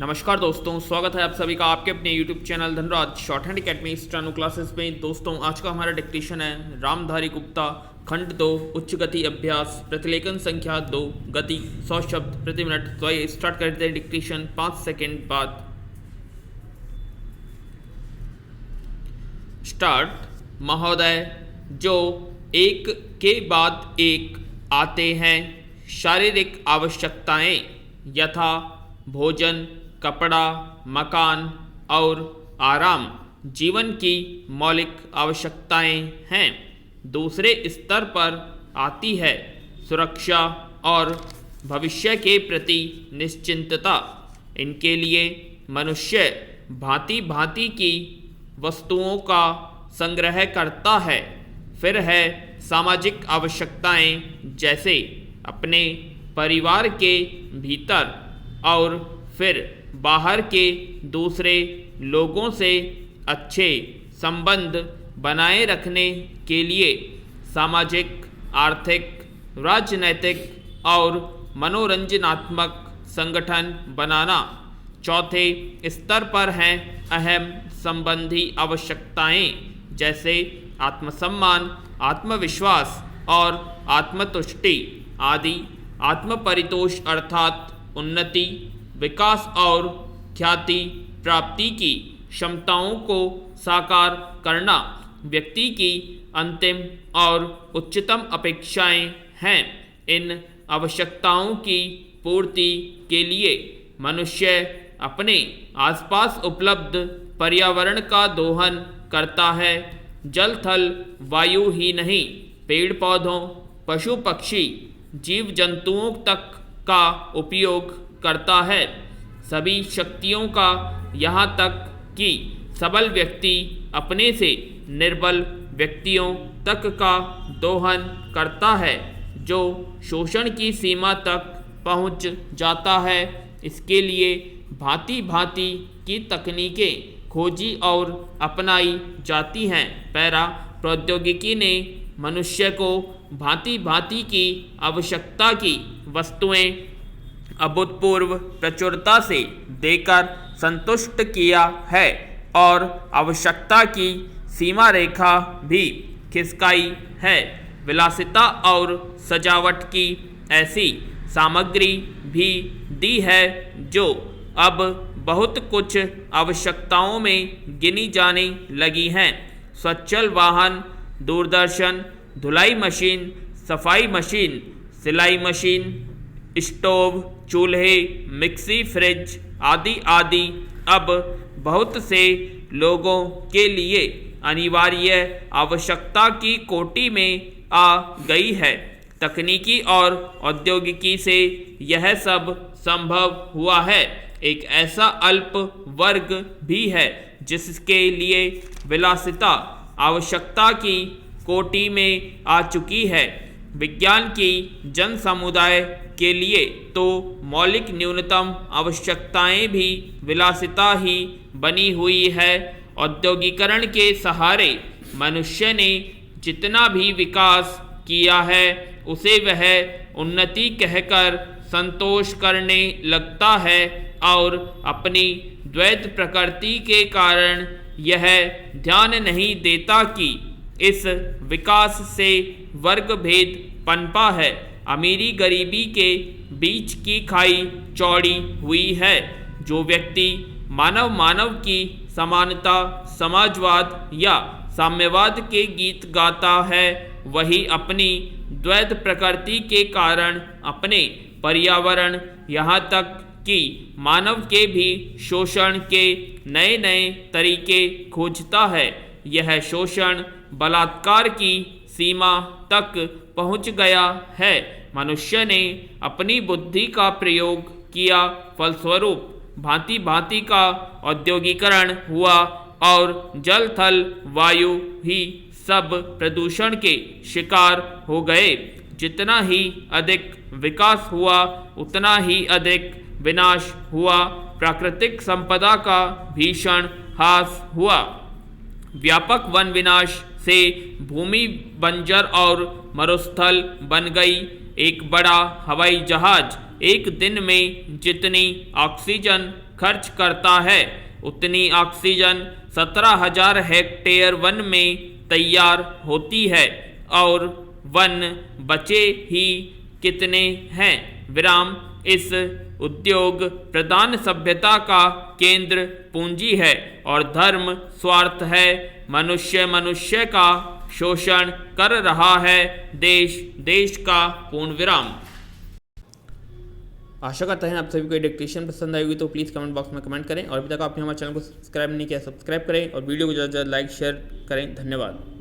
नमस्कार दोस्तों, स्वागत है आप सभी का आपके अपने YouTube channel Dhanraj short hand academy steno classes में। दोस्तों, आज का हमारा डिक्टेशन है रामधारी गुप्ता खंड 2 उच्च गति अभ्यास प्रतिलेखन संख्या 2 गति 100 शब्द प्रति मिनट। तो ये स्टार्ट करते हैं डिक्टेशन 5 सेकेंड बाद। स्टार्ट। महोदय, जो एक के बाद एक आते हैं शारीरिक आवश्यकताएं यथा भोजन, कपड़ा, मकान और आराम जीवन की मौलिक आवश्यकताएं हैं। दूसरे स्तर पर आती है सुरक्षा और भविष्य के प्रति निश्चिंतता। इनके लिए मनुष्य भांति भांति की वस्तुओं का संग्रह करता है। फिर है सामाजिक आवश्यकताएं, जैसे अपने परिवार के भीतर और फिर बाहर के दूसरे लोगों से अच्छे संबंध बनाए रखने के लिए सामाजिक, आर्थिक, राजनैतिक और मनोरंजनात्मक संगठन बनाना। चौथे स्तर पर हैं अहम संबंधी आवश्यकताएं, जैसे आत्मसम्मान, आत्मविश्वास और आत्मतुष्टि आदि। आत्मपरितोष अर्थात उन्नति, विकास और ख्याति प्राप्ति की क्षमताओं को साकार करना व्यक्ति की अंतिम और उच्चतम अपेक्षाएं हैं। इन आवश्यकताओं की पूर्ति के लिए मनुष्य अपने आसपास उपलब्ध पर्यावरण का दोहन करता है। जल थल वायु ही नहीं, पेड़ पौधों, पशु पक्षी, जीव जंतुओं तक का उपयोग करता है। सभी शक्तियों का, यहाँ तक कि सबल व्यक्ति अपने से निर्बल व्यक्तियों तक का दोहन करता है, जो शोषण की सीमा तक पहुँच जाता है। इसके लिए भांति भांति की तकनीकें खोजी और अपनाई जाती हैं। पैरा प्रौद्योगिकी ने मनुष्य को भांति भांति की आवश्यकता की वस्तुएं अभूतपूर्व प्रचुरता से देकर संतुष्ट किया है और आवश्यकता की सीमा रेखा भी खिसकाई है। विलासिता और सजावट की ऐसी सामग्री भी दी है जो अब बहुत कुछ आवश्यकताओं में गिनी जाने लगी हैं। स्वच्छल वाहन, दूरदर्शन, धुलाई मशीन, सफाई मशीन, सिलाई मशीन, स्टोव, चूल्हे, मिक्सी, फ्रिज आदि आदि अब बहुत से लोगों के लिए अनिवार्य आवश्यकता की कोटि में आ गई है। तकनीकी और औद्योगिकी से यह सब संभव हुआ है। एक ऐसा अल्प वर्ग भी है जिसके लिए विलासिता आवश्यकता की कोटि में आ चुकी है। विज्ञान की जन समुदाय के लिए तो मौलिक न्यूनतम आवश्यकताएं भी विलासिता ही बनी हुई है। औद्योगिकरण के सहारे मनुष्य ने जितना भी विकास किया है उसे वह उन्नति कहकर संतोष करने लगता है और अपनी द्वैत प्रकृति के कारण यह ध्यान नहीं देता कि इस विकास से वर्ग भेद पनपा है। अमीरी गरीबी के बीच की खाई चौड़ी हुई है। जो व्यक्ति मानव मानव की समानता, समाजवाद या साम्यवाद के गीत गाता है, वही अपनी द्वैत प्रकृति के कारण अपने पर्यावरण, यहाँ तक कि मानव के भी शोषण के नए नए तरीके खोजता है। यह शोषण बलात्कार की सीमा तक पहुँच गया है। मनुष्य ने अपनी बुद्धि का प्रयोग किया, फलस्वरूप भांति भांति का औद्योगिकरण हुआ और जल थल वायु ही सब प्रदूषण के शिकार हो गए। जितना ही अधिक विकास हुआ उतना ही अधिक विनाश हुआ। प्राकृतिक संपदा का भीषण ह्रास हुआ। व्यापक वन विनाश से भूमि बंजर और मरुस्थल बन गई। एक बड़ा हवाई जहाज एक दिन में जितनी ऑक्सीजन खर्च करता है उतनी ऑक्सीजन 17,000 हेक्टेयर वन में तैयार होती है और वन बचे ही कितने हैं। विराम। इस उद्योग प्रधान सभ्यता का केंद्र पूंजी है और धर्म स्वार्थ है। मनुष्य मनुष्य का शोषण कर रहा है, देश देश का पूर्ण विराम। आशा करते हैं आप सभी को डिक्टेशन पसंद आएगी तो प्लीज़ कमेंट बॉक्स में कमेंट करें और अभी तक आपने हमारे चैनल को सब्सक्राइब नहीं किया सब्सक्राइब करें और वीडियो को ज़्यादा से ज़्यादा लाइक शेयर करें। धन्यवाद।